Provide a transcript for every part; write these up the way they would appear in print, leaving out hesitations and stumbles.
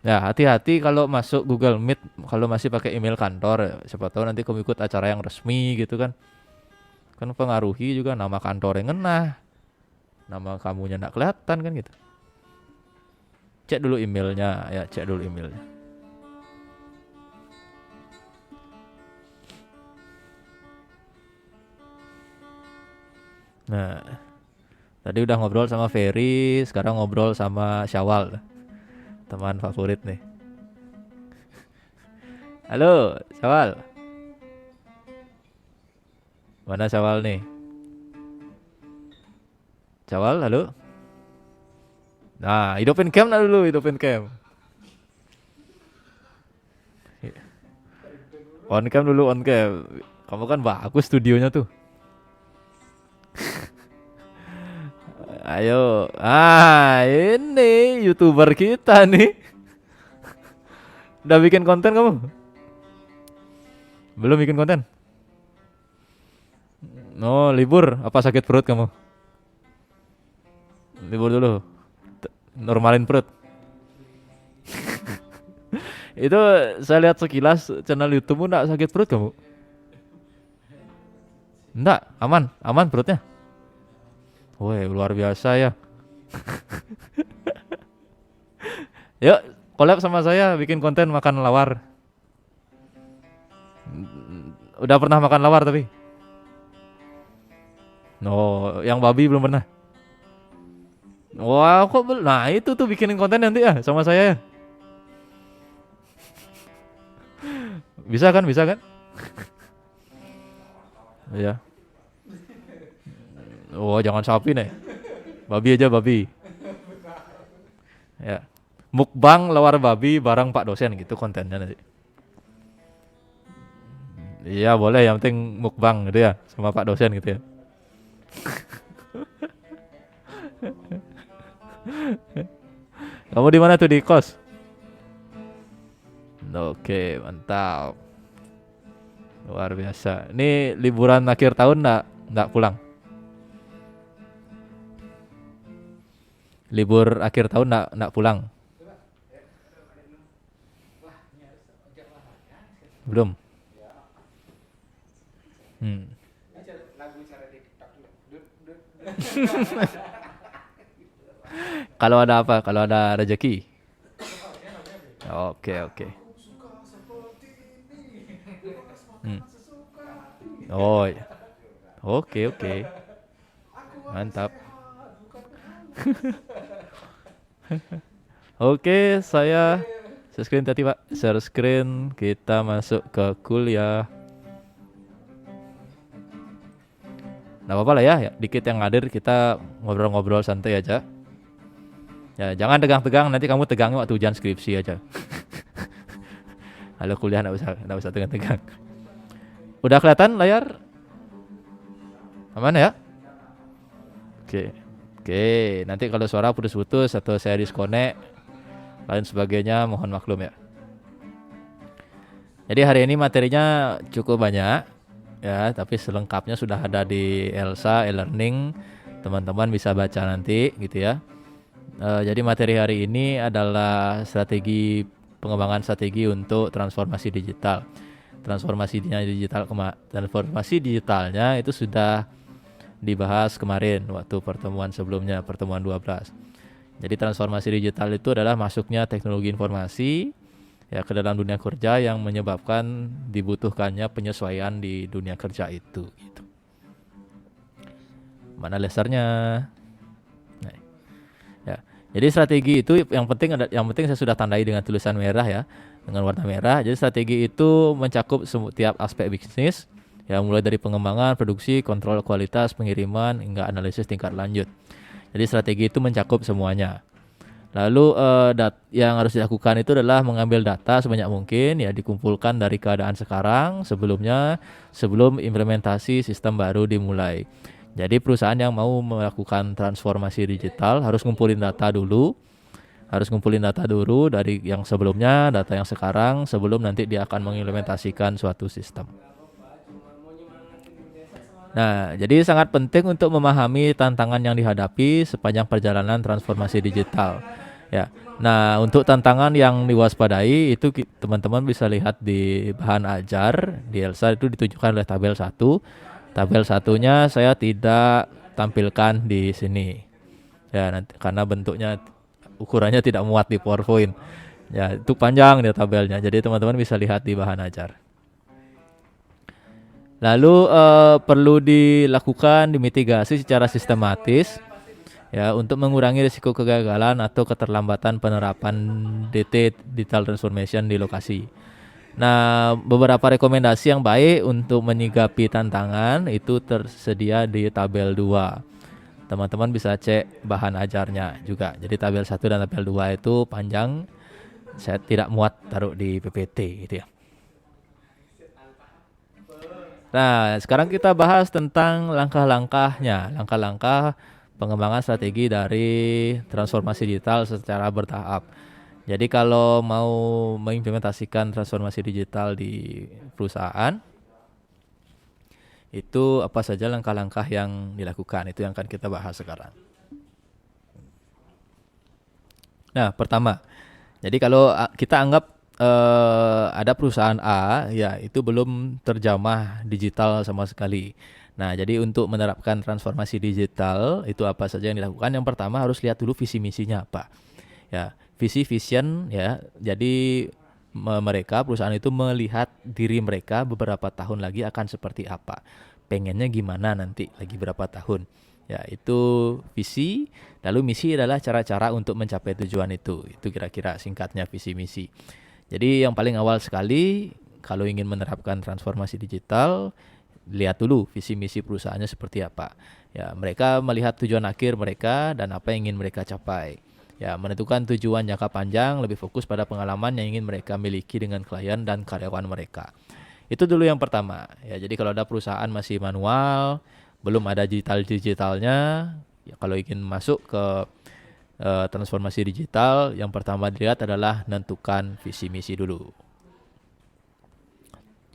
Ya, hati-hati kalau masuk Google Meet kalau masih pakai email kantor. Ya. Siapa tahu nanti kamu ikut acara yang resmi gitu kan. Kan pengaruhi juga nama kantornya ngena, nama kamunya nggak kelihatan kan gitu. Cek dulu emailnya, ya cek dulu emailnya. Nah, tadi udah ngobrol sama Ferry, sekarang ngobrol sama Syawal, teman favorit nih. Halo, Syawal. Mana Syawal nih? Syawal, halo. Nah, hidupin cam lah dulu, hidupin cam. On cam dulu, on cam. Kamu kan bagus studionya tuh. Ayo. Ah, ini YouTuber kita nih. Udah bikin konten kamu? Belum bikin konten? Oh, libur. Apa sakit perut kamu? Libur dulu. Normalin perut. Itu saya lihat sekilas channel YouTubemu enggak sakit perut kamu? Enggak, aman, aman perutnya. Woi, luar biasa ya. Yuk, collab sama saya bikin konten makan lawar. Udah pernah makan lawar tapi? No, yang babi belum pernah. Wah, kok nah itu tuh bikinin konten nanti ya sama saya ya. Bisa kan? Bisa kan? Iya. Oh, jangan sapi nih. Babi aja babi. Ya. Mukbang lawar babi bareng Pak dosen gitu kontennya nanti. Iya boleh, yang penting mukbang gitu ya sama Pak dosen gitu ya. Kamu di mana tuh, di kos? Oke, mantap. Luar biasa. Ini liburan akhir tahun ndak pulang? Libur akhir tahun ndak pulang? Belum. Hmm. Kalau ada apa? Kalau ada rezeki. Oke, oke. Hmm. Oh, iya. Oke, oke. Mantap. Oke, saya share screen tadi, Pak. Share screen, kita masuk ke kuliah. Nah, apa-apa lah ya, dikit yang hadir, kita ngobrol-ngobrol santai aja. Ya, jangan tegang-tegang, nanti kamu tegangnya waktu ujian skripsi aja. Kalau kuliah enggak usah tegang-tegang. Udah kelihatan layar? Aman ya? Oke. Oke, nanti kalau suara putus-putus atau saya disconnect lain sebagainya mohon maklum ya. Jadi hari ini materinya cukup banyak ya, tapi selengkapnya sudah ada di Elsa e-learning. Teman-teman bisa baca nanti gitu ya. Jadi materi hari ini adalah pengembangan strategi untuk transformasi digital. Transformasi digitalnya itu sudah dibahas kemarin waktu pertemuan sebelumnya, pertemuan 12. Jadi transformasi digital itu adalah masuknya teknologi informasi ya ke dalam dunia kerja yang menyebabkan dibutuhkannya penyesuaian di dunia kerja itu gitu. Mana lasernya? Nah, ya. Jadi strategi itu yang penting saya sudah tandai dengan tulisan merah ya, dengan warna merah. Jadi strategi itu mencakup setiap aspek bisnis ya, mulai dari pengembangan, produksi, kontrol kualitas, pengiriman hingga analisis tingkat lanjut. Jadi strategi itu mencakup semuanya. Lalu yang harus dilakukan itu adalah mengambil data sebanyak mungkin ya, dikumpulkan dari keadaan sekarang sebelum implementasi sistem baru dimulai. Jadi perusahaan yang mau melakukan transformasi digital harus ngumpulin data dulu. Harus ngumpulin data dulu dari yang sebelumnya, data yang sekarang sebelum nanti dia akan mengimplementasikan suatu sistem. Nah, jadi sangat penting untuk memahami tantangan yang dihadapi sepanjang perjalanan transformasi digital. Ya. Nah, untuk tantangan yang diwaspadai itu teman-teman bisa lihat di bahan ajar di Elsa itu ditunjukkan oleh tabel 1. Tabel satunya saya tidak tampilkan di sini. Ya, nanti karena bentuknya ukurannya tidak muat di PowerPoint. Ya, itu panjang dia tabelnya. Jadi teman-teman bisa lihat di bahan ajar. Lalu perlu dilakukan dimitigasi secara sistematis ya untuk mengurangi risiko kegagalan atau keterlambatan penerapan DT Digital Transformation di lokasi. Nah, beberapa rekomendasi yang baik untuk menyikapi tantangan itu tersedia di tabel 2. Teman-teman bisa cek bahan ajarnya juga. Jadi tabel 1 dan tabel 2 itu panjang. Saya tidak muat taruh di PPT gitu ya. Nah, sekarang kita bahas tentang langkah-langkahnya, langkah-langkah pengembangan strategi dari transformasi digital secara bertahap. Jadi kalau mau mengimplementasikan transformasi digital di perusahaan, itu apa saja langkah-langkah yang dilakukan, itu yang akan kita bahas sekarang. Nah, pertama, jadi kalau kita anggap ada perusahaan A, ya itu belum terjamah digital sama sekali. Nah, jadi untuk menerapkan transformasi digital itu apa saja yang dilakukan? Yang pertama harus lihat dulu visi misinya apa. Ya, visi vision ya. Jadi mereka perusahaan itu melihat diri mereka beberapa tahun lagi akan seperti apa. Pengennya gimana nanti lagi berapa tahun. Ya, itu visi. Lalu misi adalah cara-cara untuk mencapai tujuan itu. Itu kira-kira singkatnya visi misi. Jadi yang paling awal sekali kalau ingin menerapkan transformasi digital, lihat dulu visi misi perusahaannya seperti apa. Ya, mereka melihat tujuan akhir mereka dan apa yang ingin mereka capai. Ya, menentukan tujuan jangka panjang lebih fokus pada pengalaman yang ingin mereka miliki dengan klien dan karyawan mereka. Itu dulu yang pertama. Ya, jadi kalau ada perusahaan masih manual, belum ada digitalnya, ya kalau ingin masuk ke transformasi digital, yang pertama dilihat adalah menentukan visi misi dulu.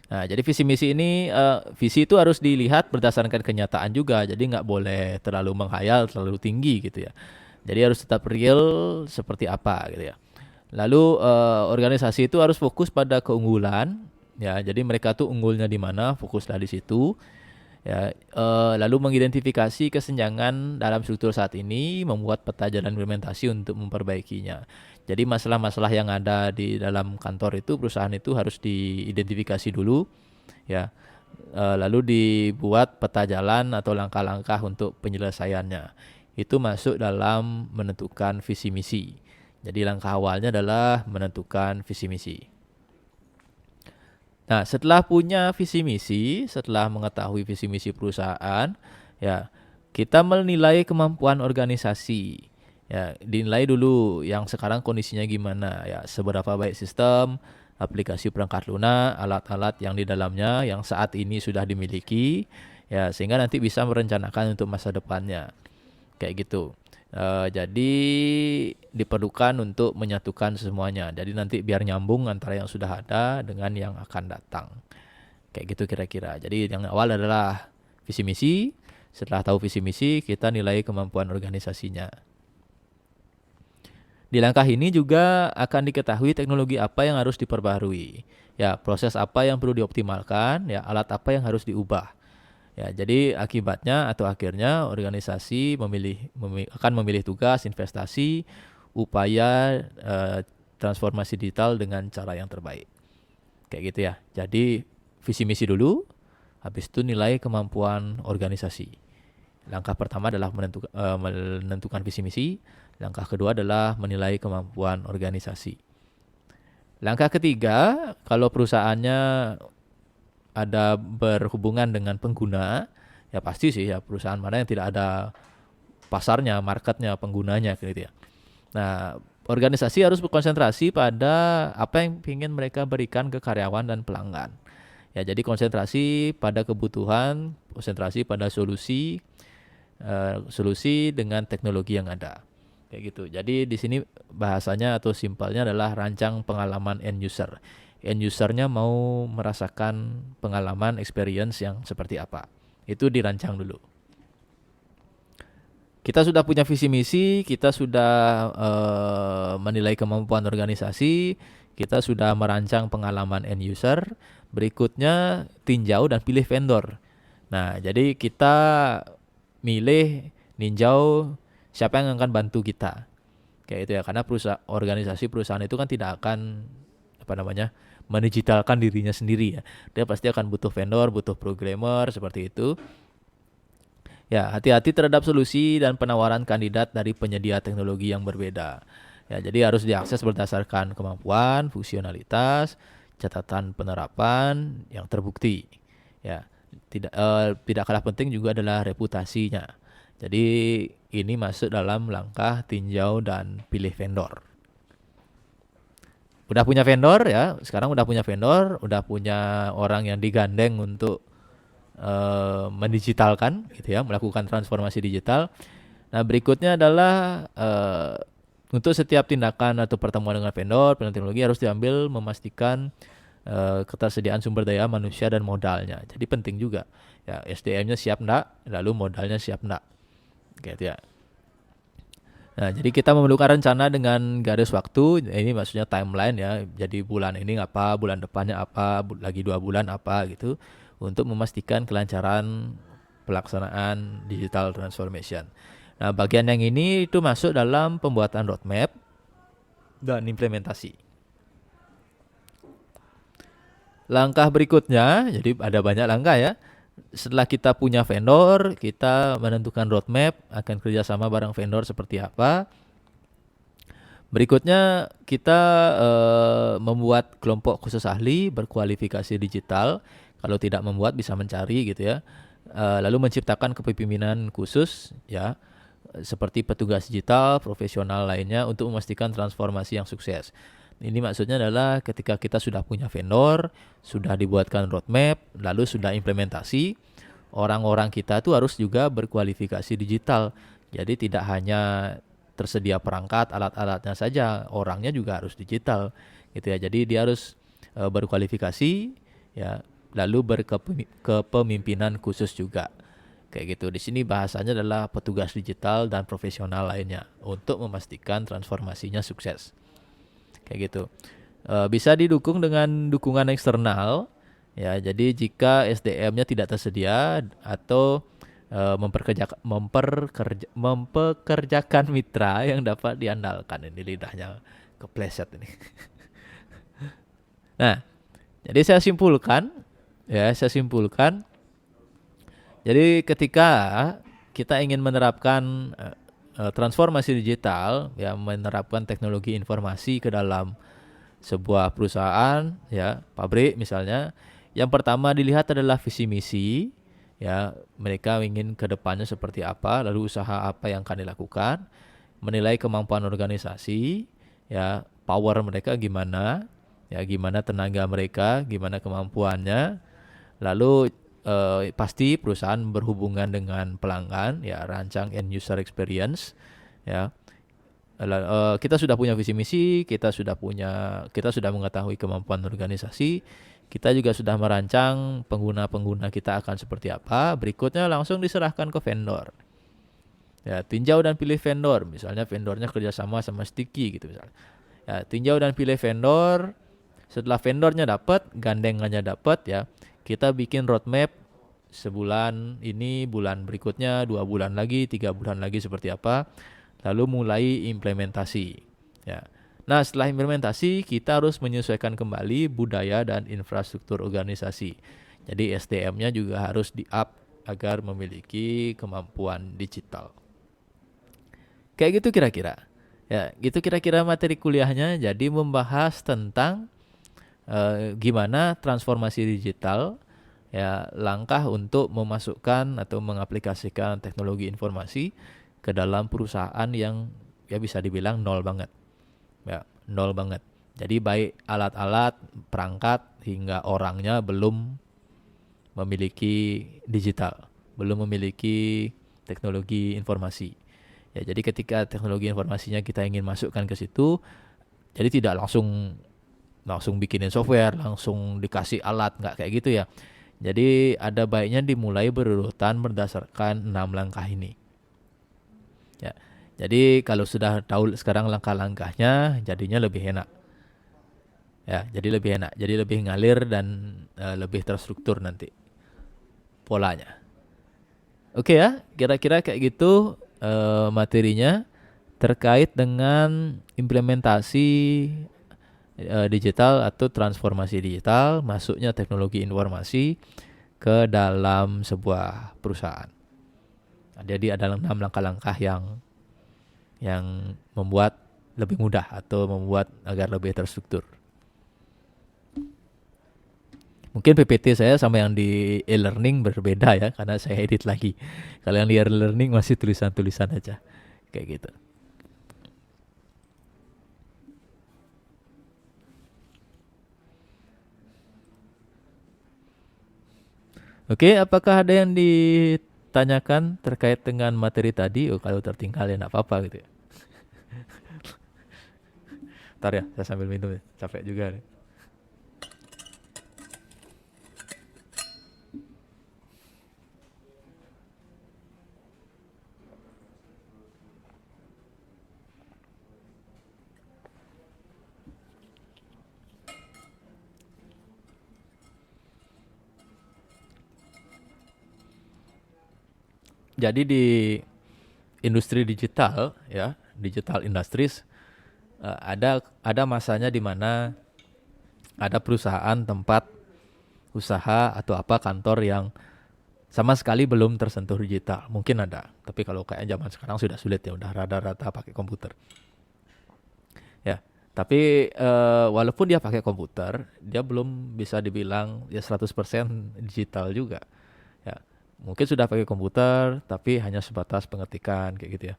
Nah, jadi visi misi ini, visi itu harus dilihat berdasarkan kenyataan juga. Jadi nggak boleh terlalu menghayal, terlalu tinggi gitu ya. Jadi harus tetap real seperti apa gitu ya. Lalu organisasi itu harus fokus pada keunggulan. Ya, jadi mereka tuh unggulnya di mana, fokuslah di situ. Ya, lalu mengidentifikasi kesenjangan dalam struktur saat ini, membuat peta jalan implementasi untuk memperbaikinya. Jadi masalah-masalah yang ada di dalam kantor itu, perusahaan itu harus diidentifikasi dulu, ya. Lalu dibuat peta jalan atau langkah-langkah untuk penyelesaiannya. Itu masuk dalam menentukan visi misi. Jadi langkah awalnya adalah menentukan visi misi. Nah, setelah punya visi misi, setelah mengetahui visi misi perusahaan, ya kita menilai kemampuan organisasi. Ya, dinilai dulu yang sekarang kondisinya gimana, ya seberapa baik sistem, aplikasi perangkat lunak, alat-alat yang di dalamnya yang saat ini sudah dimiliki, ya sehingga nanti bisa merencanakan untuk masa depannya. Kayak gitu. Jadi diperlukan untuk menyatukan semuanya. Jadi nanti biar nyambung antara yang sudah ada dengan yang akan datang. Kayak gitu kira-kira. Jadi yang awal adalah visi misi. Setelah tahu visi misi, kita nilai kemampuan organisasinya. Di langkah ini juga akan diketahui teknologi apa yang harus diperbaharui. Ya, proses apa yang perlu dioptimalkan, ya, alat apa yang harus diubah. Ya, jadi akibatnya atau akhirnya organisasi akan memilih tugas, investasi, upaya transformasi digital dengan cara yang terbaik. Kayak gitu ya. Jadi visi misi dulu, habis itu nilai kemampuan organisasi. Langkah pertama adalah menentukan visi misi, langkah kedua adalah menilai kemampuan organisasi. Langkah ketiga, kalau perusahaannya ada berhubungan dengan pengguna, ya pasti sih ya perusahaan mana yang tidak ada pasarnya, marketnya, penggunanya gitu ya. Nah, organisasi harus berkonsentrasi pada apa yang ingin mereka berikan ke karyawan dan pelanggan. Ya, jadi konsentrasi pada kebutuhan, konsentrasi pada solusi dengan teknologi yang ada. Kayak gitu. Jadi di sini bahasanya atau simpelnya adalah rancang pengalaman end user. End usernya mau merasakan pengalaman experience yang seperti apa. Itu dirancang dulu. Kita sudah punya visi misi, kita sudah menilai kemampuan organisasi, kita sudah merancang pengalaman end user. Berikutnya tinjau dan pilih vendor. Nah, jadi kita milih, ninjau siapa yang akan bantu kita. Kayak itu ya, karena organisasi perusahaan itu kan tidak akan mendigitalkan dirinya sendiri ya. Dia pasti akan butuh vendor, butuh programmer seperti itu. Ya, hati-hati terhadap solusi dan penawaran kandidat dari penyedia teknologi yang berbeda. Ya, jadi harus diakses berdasarkan kemampuan, fungsionalitas, catatan penerapan yang terbukti. Ya, tidak kalah penting juga adalah reputasinya. Jadi ini masuk dalam langkah tinjau dan pilih vendor. Udah punya vendor ya, sekarang udah punya vendor, udah punya orang yang digandeng untuk mendigitalkan gitu ya, melakukan transformasi digital. Nah, berikutnya adalah untuk setiap tindakan atau pertemuan dengan vendor, teknologi harus diambil memastikan ketersediaan sumber daya manusia dan modalnya. Jadi penting juga ya, SDM-nya siap enggak, lalu modalnya siap enggak. Gitu ya. Nah, jadi kita memerlukan rencana dengan garis waktu, ini maksudnya timeline ya. Jadi bulan ini apa, bulan depannya apa, lagi 2 bulan apa gitu, untuk memastikan kelancaran pelaksanaan digital transformation. Nah, bagian yang ini itu masuk dalam pembuatan roadmap dan implementasi. Langkah berikutnya, jadi ada banyak langkah ya. Setelah kita punya vendor, kita menentukan roadmap, akan kerjasama bareng vendor seperti apa. Berikutnya kita membuat kelompok khusus ahli berkualifikasi digital. Kalau tidak membuat bisa mencari gitu ya. Lalu menciptakan kepemimpinan khusus ya, seperti petugas digital, profesional lainnya untuk memastikan transformasi yang sukses. Ini maksudnya adalah ketika kita sudah punya vendor, sudah dibuatkan roadmap, lalu sudah implementasi, orang-orang kita tuh harus juga berkualifikasi digital. Jadi tidak hanya tersedia perangkat, alat-alatnya saja, orangnya juga harus digital gitu ya. Jadi dia harus berkualifikasi ya, lalu berkepemimpinan khusus juga. Kayak gitu. Di sini bahasanya adalah petugas digital dan profesional lainnya untuk memastikan transformasinya sukses. Kayak gitu. Bisa didukung dengan dukungan eksternal ya. Jadi jika SDM-nya tidak tersedia atau mempekerjakan mitra yang dapat diandalkan. Ini lidahnya kepleset ini. Nah, jadi saya simpulkan. Jadi ketika kita ingin menerapkan transformasi digital, ya menerapkan teknologi informasi ke dalam sebuah perusahaan, ya pabrik misalnya, yang pertama dilihat adalah visi misi, ya mereka ingin ke depannya seperti apa, lalu usaha apa yang akan dilakukan, menilai kemampuan organisasi, ya power mereka gimana, ya gimana tenaga mereka, gimana kemampuannya, lalu pasti perusahaan berhubungan dengan pelanggan, ya rancang end user experience, ya. Kita sudah punya visi misi, kita sudah mengetahui kemampuan organisasi, kita juga sudah merancang pengguna-pengguna kita akan seperti apa. Berikutnya langsung diserahkan ke vendor. Ya, tinjau dan pilih vendor. Misalnya vendornya kerjasama sama Sticky gitu misalnya. Ya, tinjau dan pilih vendor. Setelah vendornya dapat, gandengannya dapat ya, kita bikin roadmap sebulan ini, bulan berikutnya, 2 bulan lagi, 3 bulan lagi seperti apa. Lalu mulai implementasi. Ya. Nah, setelah implementasi kita harus menyesuaikan kembali budaya dan infrastruktur organisasi. Jadi SDM-nya juga harus di-up agar memiliki kemampuan digital. Kayak gitu kira-kira. Ya, gitu kira-kira materi kuliahnya. Jadi membahas tentang gimana transformasi digital, ya langkah untuk memasukkan atau mengaplikasikan teknologi informasi ke dalam perusahaan yang ya bisa dibilang nol banget. Ya, nol banget. Jadi baik alat-alat, perangkat hingga orangnya belum memiliki digital, belum memiliki teknologi informasi. Ya, jadi ketika teknologi informasinya kita ingin masukkan ke situ, jadi tidak langsung bikinin software, langsung dikasih alat, nggak kayak gitu ya. Jadi ada baiknya dimulai berurutan berdasarkan 6 langkah ini. Jadi kalau sudah tahu sekarang langkah-langkahnya, jadinya lebih enak. Ya, jadi lebih enak. Jadi lebih ngalir dan lebih terstruktur nanti polanya. Oke ya, kira-kira kayak gitu materinya terkait dengan implementasi digital atau transformasi digital, masuknya teknologi informasi ke dalam sebuah perusahaan. Jadi ada 6 langkah-langkah yang membuat lebih mudah atau membuat agar lebih terstruktur. Mungkin PPT saya sama yang di e-learning berbeda ya, karena saya edit lagi. Kalau yang di e-learning masih tulisan-tulisan aja, kayak gitu. Oke, apakah ada yang ditanyakan terkait dengan materi tadi? Oh, kalau tertinggal ya nggak apa-apa gitu ya. Ntar ya, saya sambil minum ya, capek juga nih. Jadi di industri digital ya, digital industries ada masanya di mana ada perusahaan tempat usaha atau apa kantor yang sama sekali belum tersentuh digital. Mungkin ada, tapi kalau kayak zaman sekarang sudah sulit ya, udah rata-rata pakai komputer. Ya, tapi walaupun dia pakai komputer, dia belum bisa dibilang ya 100% digital juga. Ya, mungkin sudah pakai komputer tapi hanya sebatas pengetikan kayak gitu ya.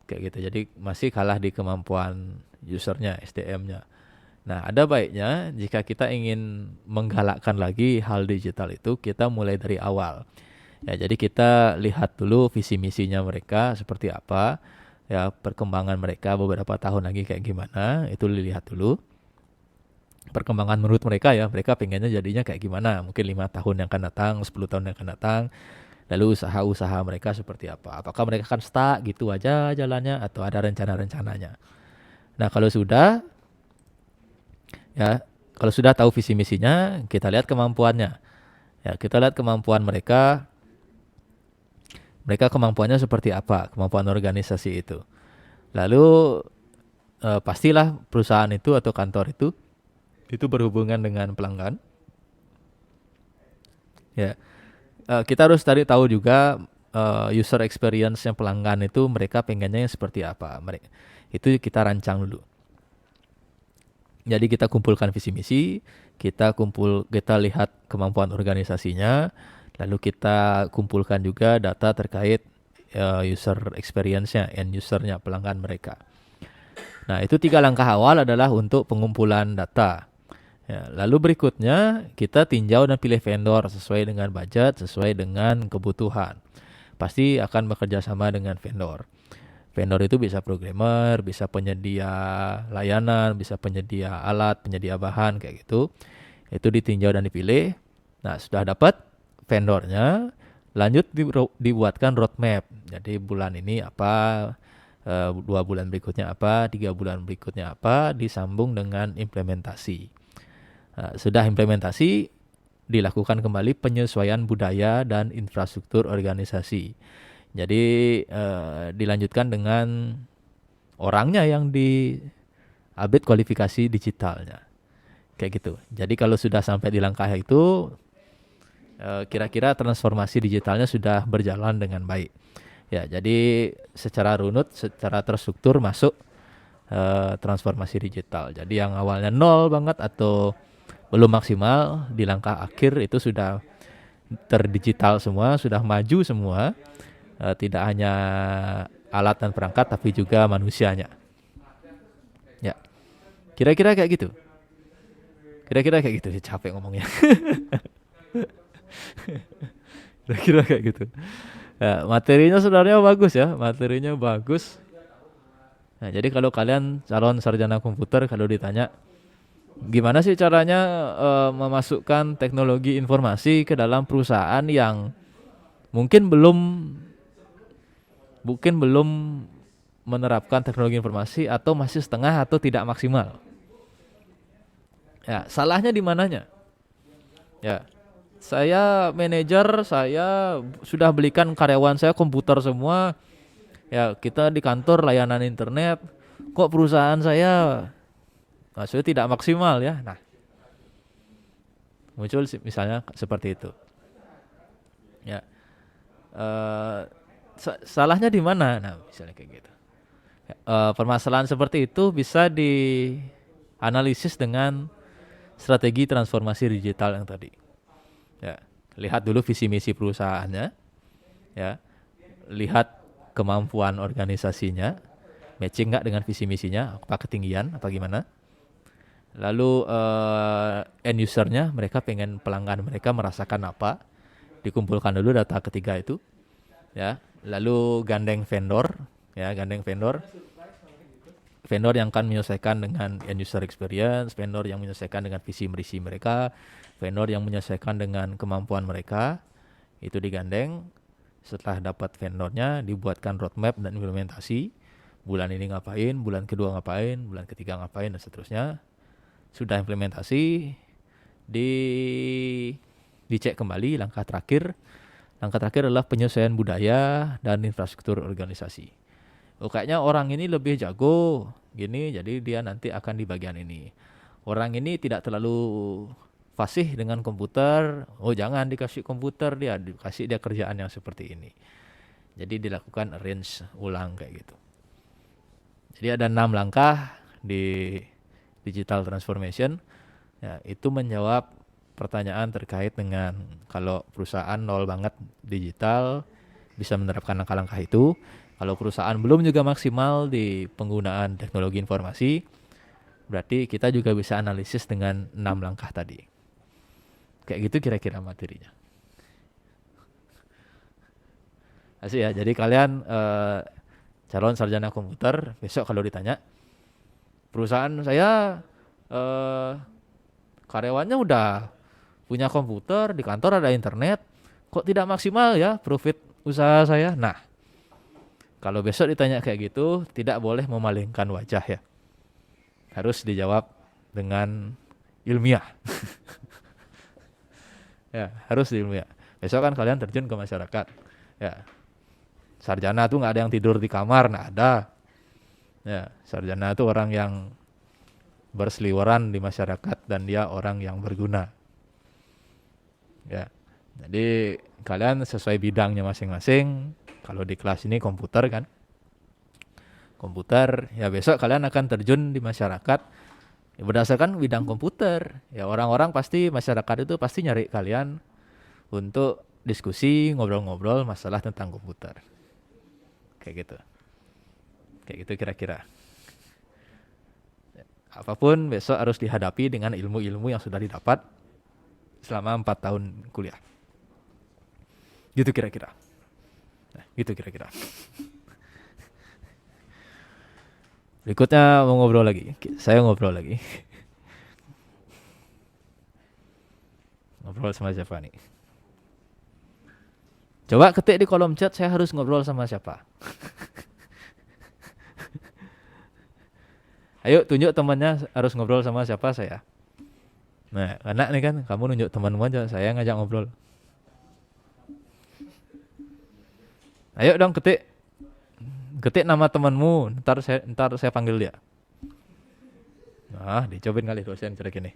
Kayak gitu. Jadi masih kalah di kemampuan usernya, SDM-nya. Nah, ada baiknya jika kita ingin menggalakkan lagi hal digital itu, kita mulai dari awal. Ya, jadi kita lihat dulu visi misinya mereka seperti apa, ya perkembangan mereka beberapa tahun lagi kayak gimana, itu dilihat dulu. Perkembangan menurut mereka ya, mereka pengennya jadinya kayak gimana, mungkin 5 tahun yang akan datang, 10 tahun yang akan datang. Lalu usaha-usaha mereka seperti apa? Apakah mereka akan stuck gitu aja jalannya atau ada rencana-rencananya? Nah, kalau sudah tahu visi misinya, kita lihat kemampuannya. Ya, kita lihat kemampuan mereka. Mereka kemampuannya seperti apa? Kemampuan organisasi itu. Lalu pastilah perusahaan itu atau kantor itu berhubungan dengan pelanggan. Ya, kita harus tahu juga user experience yang pelanggan itu mereka pengennya yang seperti apa. Itu kita rancang dulu. Jadi kita kumpulkan visi misi, kita lihat kemampuan organisasinya, lalu kita kumpulkan juga data terkait user experience-nya, end user-nya, pelanggan mereka. Nah, itu 3 langkah awal adalah untuk pengumpulan data. Ya, lalu berikutnya kita tinjau dan pilih vendor sesuai dengan budget, sesuai dengan kebutuhan. Pasti akan bekerja sama dengan vendor. Vendor itu bisa programmer, bisa penyedia layanan, bisa penyedia alat, penyedia bahan kayak gitu. Itu ditinjau dan dipilih. Nah, sudah dapat vendornya, lanjut dibuatkan roadmap. Jadi bulan ini apa, 2 bulan berikutnya apa, 3 bulan berikutnya apa, disambung dengan implementasi. Nah, sudah implementasi, dilakukan kembali penyesuaian budaya dan infrastruktur organisasi. Jadi dilanjutkan dengan orangnya yang di-update kualifikasi digitalnya. Kayak gitu. Jadi kalau sudah sampai di langkah itu, kira-kira transformasi digitalnya sudah berjalan dengan baik. Ya, jadi secara runut, secara terstruktur masuk transformasi digital. Jadi yang awalnya 0 banget atau belum maksimal, di langkah akhir itu sudah terdigital semua, sudah maju semua. Tidak hanya alat dan perangkat tapi juga manusianya. Ya, kira-kira kayak gitu. Kira-kira kayak gitu. Capek ngomongnya. Kira-kira kayak gitu. Ya, materinya sebenarnya bagus ya. Materinya bagus. Nah, jadi kalau kalian calon sarjana komputer, kalau ditanya gimana sih caranya memasukkan teknologi informasi ke dalam perusahaan yang mungkin belum menerapkan teknologi informasi atau masih setengah atau tidak maksimal. Ya, salahnya di mananya? Ya, saya manajer, saya sudah belikan karyawan saya komputer semua. Ya, kita di kantor layanan internet, kok perusahaan saya maksudnya tidak maksimal ya. Nah, muncul misalnya seperti itu. Ya, eh, salahnya di mana? Nah, misalnya kayak gitu. Permasalahan seperti itu bisa dianalisis dengan strategi transformasi digital yang tadi. Ya, lihat dulu visi misi perusahaannya, ya, lihat kemampuan organisasinya, matching nggak dengan visi misinya, apa ketinggian, apa gimana. Lalu end usernya, mereka pengen pelanggan mereka merasakan apa, dikumpulkan dulu data ketiga itu, ya. Lalu gandeng vendor, ya, gandeng vendor yang akan menyelesaikan dengan end user experience, vendor yang menyelesaikan dengan visi misi mereka, vendor yang menyelesaikan dengan kemampuan mereka, itu digandeng. Setelah dapat vendornya, dibuatkan roadmap dan implementasi. Bulan ini ngapain, bulan kedua ngapain, bulan ketiga ngapain, dan seterusnya. Sudah implementasi, dicek kembali langkah terakhir. Langkah terakhir adalah penyesuaian budaya dan infrastruktur organisasi. Kayaknya orang ini lebih jago gini, jadi dia nanti akan di bagian ini. Orang ini tidak terlalu fasih dengan komputer, jangan dikasih komputer, dia dikasih dia kerjaan yang seperti ini. Jadi dilakukan arrange ulang kayak gitu. Jadi ada 6 langkah di digital transformation. Ya, itu menjawab pertanyaan terkait dengan kalau perusahaan nol banget digital bisa menerapkan langkah-langkah itu. Kalau perusahaan belum juga maksimal di penggunaan teknologi informasi, berarti kita juga bisa analisis dengan 6 langkah tadi. Kayak gitu kira-kira materinya. Asik ya, jadi kalian calon sarjana komputer, besok kalau ditanya, perusahaan saya karyawannya udah punya komputer, di kantor ada internet, kok tidak maksimal ya profit usaha saya? Nah, kalau besok ditanya kayak gitu, tidak boleh memalingkan wajah ya. Harus dijawab dengan ilmiah. Ya, harus ilmiah. Besok kan kalian terjun ke masyarakat. Ya, sarjana tuh nggak ada yang tidur di kamar, nggak ada. Ya, sarjana itu orang yang berseliweran di masyarakat dan dia orang yang berguna. Ya, jadi kalian sesuai bidangnya masing-masing. Kalau di kelas ini komputer kan, komputer ya besok kalian akan terjun di masyarakat ya, berdasarkan bidang komputer. Ya orang-orang pasti masyarakat itu pasti nyari kalian untuk diskusi, ngobrol-ngobrol masalah tentang komputer. Kayak gitu. Kayak gitu kira-kira. Apapun besok harus dihadapi dengan ilmu-ilmu yang sudah didapat selama 4 tahun kuliah. Gitu kira-kira. Nah, gitu kira-kira. Berikutnya mau ngobrol lagi. Saya ngobrol lagi. Ngobrol sama siapa nih? Coba ketik di kolom chat, saya harus ngobrol sama siapa? Ayo tunjuk temannya harus ngobrol sama siapa saya. Nah, enak nih kan, kamu nunjuk temanmu aja, saya ngajak ngobrol. Ayo dong ketik. Ketik nama temanmu, ntar saya panggil dia. Nah, dicobain kali dosen cerita gini.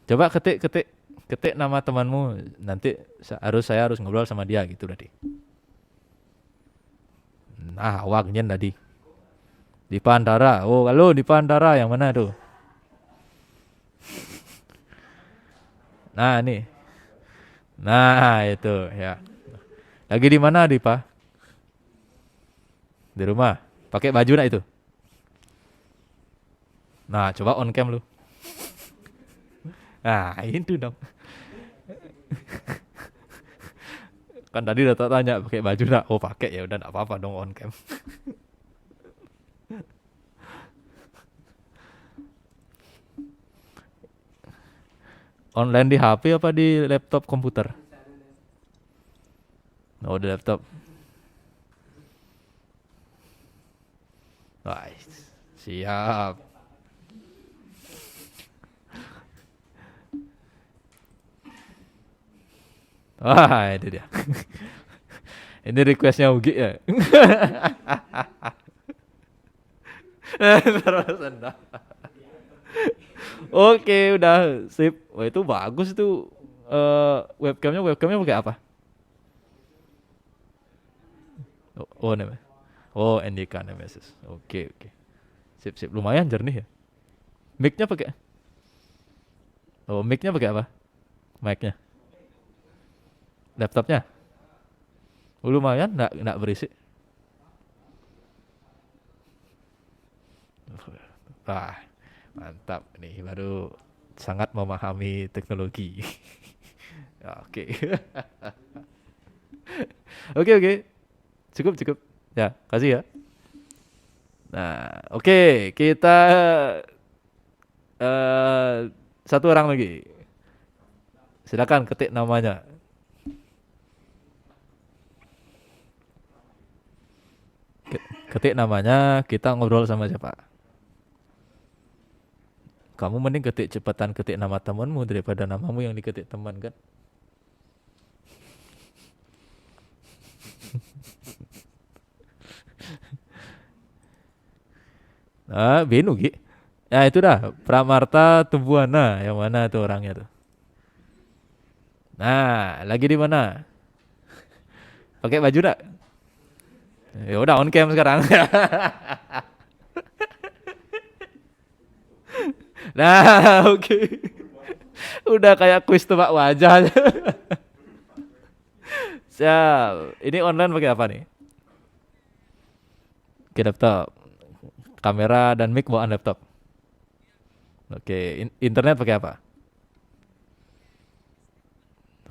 Coba ketik nama temanmu, nanti saya harus ngobrol sama dia gitu tadi. Nah, awaknya tadi. Di Pandara. Oh, kalau di Pandara yang mana tuh? Nah, nih. Nah, itu ya. Lagi di mana, Dipa? Di rumah. Pakai baju nak itu? Nah, coba on cam lu. Nah, itu dong. Kan tadi udah tanya pakai baju nak. Oh, pakai ya udah enggak apa-apa dong on cam. Online di HP apa di laptop komputer? Oh, di laptop. Wah, siap. Wah, itu dia. Ini requestnya Ugi ya. Taruh sendal. Oke, udah sip. Wah, itu bagus tuh. Webcamnya pakai apa? Oh, namanya. Oh, NDK Nemesis. Oke, oke. Sip, sip. Lumayan jernih ya. Mic-nya pakai. Oh, mic-nya pakai apa? Mic-nya. Laptopnya. Oh, lumayan, enggak berisik. Wah, mantap nih baru sangat memahami teknologi. Oke. Oke, oke. Cukup, cukup. Ya, kasih ya. Nah, oke, kita eh satu orang lagi. Silakan ketik namanya. Ketik namanya, kita ngobrol sama siapa? Kamu mending ketik cepatan ketik nama temanmu daripada namamu yang diketik teman kan? Ah, Benu Gi. Ya itu dah, Pramarta Tumbuhana, yang mana tuh orangnya tuh? Nah, lagi di mana? Pakai baju dak? Ya udah on cam sekarang. Nah, oke. Udah kayak kuis tebak wajah. Siap. Ini online pakai apa nih? Oke, laptop. Kamera dan mic bawaan laptop. Oke, internet pakai apa?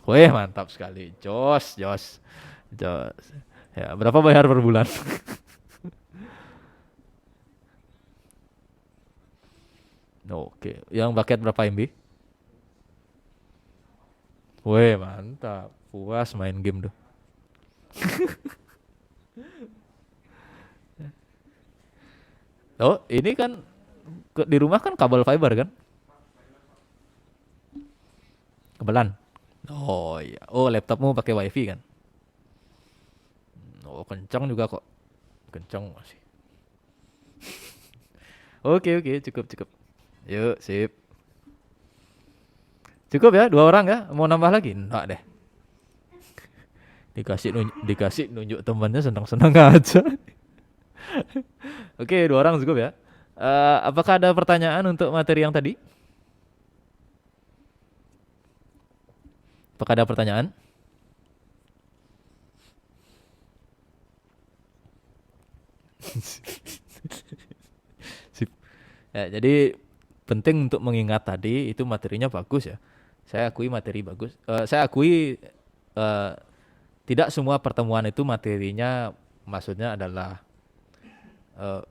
Wih, mantap sekali. Jos, jos. Jos. Ya, berapa bayar per bulan? Oke, yang paket berapa MB? Wih, mantap. Puas main game tuh. Oh, ini kan di rumah kan kabel fiber kan? Kebelan. Oh iya. Oh, laptopmu pakai WiFi kan? Oh, kencang juga kok. Kencang masih. Oke, oke, cukup, cukup. Yuk, sip. Cukup ya, dua orang ya. Mau nambah lagi? Enggak deh. Dikasih nunjuk temannya senang-senang aja. Oke, dua orang cukup ya. Apakah ada pertanyaan untuk materi yang tadi? Apakah ada pertanyaan? Sip. Ya, jadi penting untuk mengingat tadi itu materinya bagus ya. Saya akui materi bagus. Saya akui eh, tidak semua pertemuan itu materinya maksudnya adalah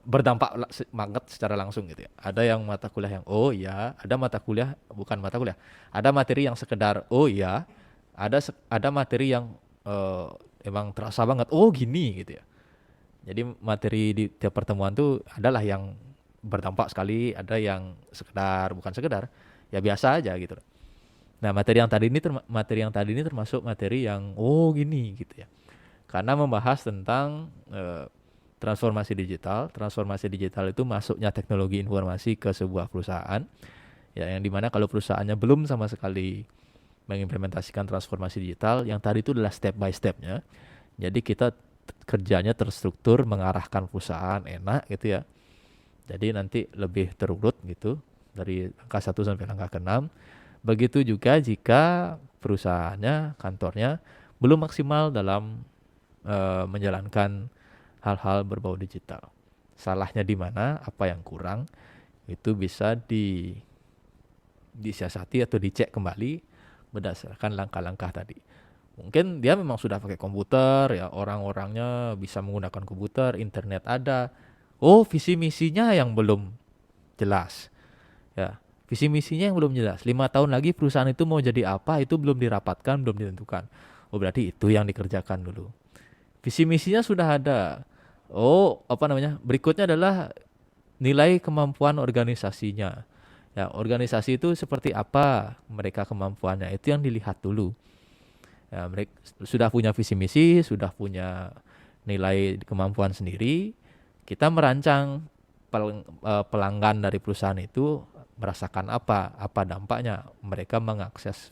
berdampak banget secara langsung gitu ya. Ada yang mata kuliah yang oh iya, ada mata kuliah bukan mata kuliah. Ada materi yang sekedar oh iya, ada materi yang emang terasa banget oh gini gitu ya. Jadi materi di tiap pertemuan tuh adalah yang berdampak sekali, ada yang sekedar bukan sekedar, ya biasa aja gitu. Nah, materi yang tadi ini termasuk materi yang oh gini gitu ya. Karena membahas tentang transformasi digital. Transformasi digital itu masuknya teknologi informasi ke sebuah perusahaan. Ya, yang dimana kalau perusahaannya belum sama sekali mengimplementasikan transformasi digital, yang tadi itu adalah step by stepnya. Jadi kita kerjanya terstruktur mengarahkan perusahaan enak gitu ya. Jadi nanti lebih terurut gitu dari angka 1 sampai angka ke-6. Begitu juga jika perusahaannya, kantornya belum maksimal dalam menjalankan hal-hal berbau digital. Salahnya di mana, apa yang kurang, itu bisa disiasati atau dicek kembali berdasarkan langkah-langkah tadi. Mungkin dia memang sudah pakai komputer, ya orang-orangnya bisa menggunakan komputer, internet ada. Oh, visi misinya yang belum jelas. Ya, Visi misinya yang belum jelas. 5 tahun lagi perusahaan itu mau jadi apa itu belum dirapatkan, belum ditentukan. Oh berarti itu yang dikerjakan dulu. Visi misinya sudah ada. Oh apa namanya? Berikutnya adalah nilai kemampuan organisasinya. Ya organisasi itu seperti apa mereka kemampuannya itu yang dilihat dulu. Ya, mereka sudah punya visi misi, sudah punya nilai kemampuan sendiri. Kita merancang pelanggan dari perusahaan itu merasakan apa dampaknya. Mereka mengakses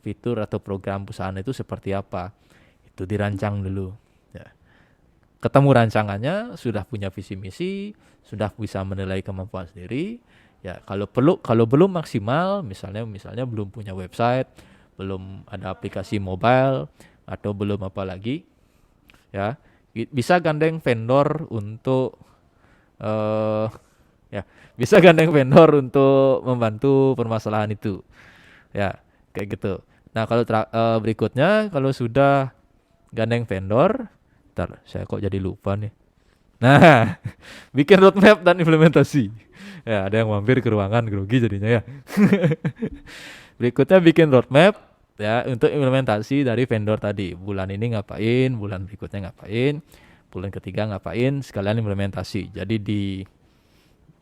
fitur atau program perusahaan itu seperti apa. Itu dirancang dulu. Ya. Ketemu rancangannya, sudah punya visi misi, sudah bisa menilai kemampuan sendiri. Ya, kalau belum maksimal, misalnya belum punya website, belum ada aplikasi mobile atau belum apa lagi, ya bisa gandeng vendor untuk ya bisa gandeng vendor untuk membantu permasalahan itu, ya kayak gitu. Nah kalau berikutnya kalau sudah gandeng vendor, ntar saya kok jadi lupa nih. Nah bikin roadmap dan implementasi. Ya ada yang mampir ke ruangan grogi jadinya ya. Berikutnya bikin roadmap ya untuk implementasi dari vendor tadi. Bulan ini ngapain, bulan berikutnya ngapain, bulan ketiga ngapain, sekalian implementasi. Jadi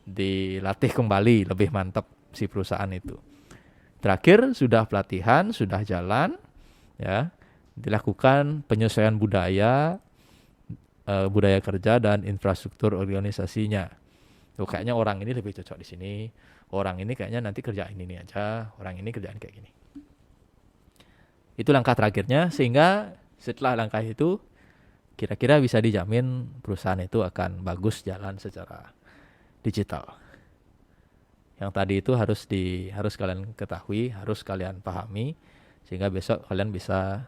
dilatih kembali lebih mantap si perusahaan itu. Terakhir sudah pelatihan, sudah jalan ya. Dilakukan penyesuaian budaya kerja dan infrastruktur organisasinya. Tuh kayaknya orang ini lebih cocok di sini. Orang ini kayaknya nanti kerjain ini aja, orang ini kerjaan kayak gini. Itu langkah terakhirnya, sehingga setelah langkah itu kira-kira bisa dijamin perusahaan itu akan bagus jalan secara digital. Yang tadi itu harus kalian ketahui, harus kalian pahami, sehingga besok kalian bisa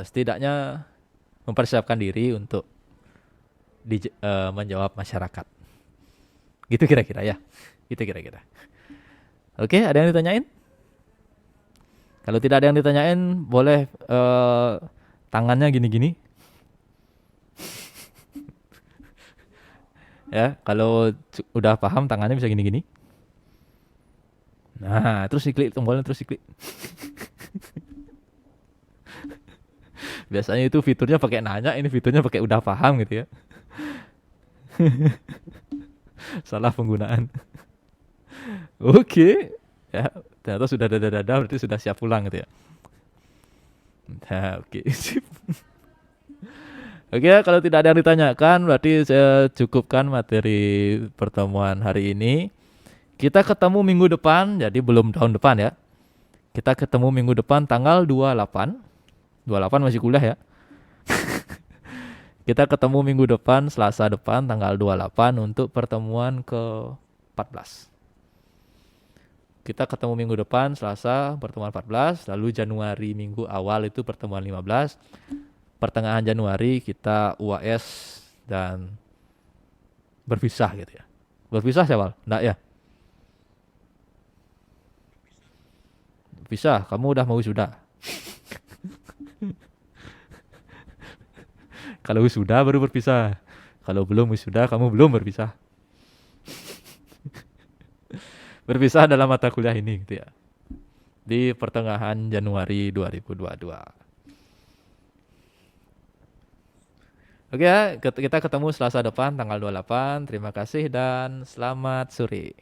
setidaknya mempersiapkan diri untuk menjawab masyarakat. Gitu kira-kira ya. Gitu kira-kira. Oke, ada yang ditanyain? Kalau tidak ada yang ditanyain, boleh tangannya gini-gini. Ya, kalau udah paham tangannya bisa gini-gini. Nah, terus diklik tombolnya, terus diklik. Biasanya itu fiturnya pakai nanya, ini fiturnya pakai udah paham gitu ya. Salah penggunaan. Oke. Ya, ternyata sudah dada-dada berarti sudah siap pulang gitu ya. Nah, oke. Sip. Oke, kalau tidak ada yang ditanyakan berarti saya cukupkan materi pertemuan hari ini. Kita ketemu minggu depan, jadi belum tahun depan ya. Kita ketemu minggu depan tanggal 28. 28 masih kuliah ya. Kita ketemu minggu depan, Selasa depan tanggal 28 untuk pertemuan ke-14. Kita ketemu minggu depan, Selasa, pertemuan 14. Lalu Januari minggu awal itu pertemuan 15. Pertengahan Januari kita UAS dan berpisah gitu ya. Berpisah Syawal? Enggak ya? Berpisah, kamu udah mau wisuda. Kalau wisuda baru berpisah. Kalau belum wisuda, kamu belum berpisah. Berpisah dalam mata kuliah ini gitu ya. Di pertengahan Januari 2022. Oke ya, kita ketemu Selasa depan tanggal 28. Terima kasih dan selamat sore.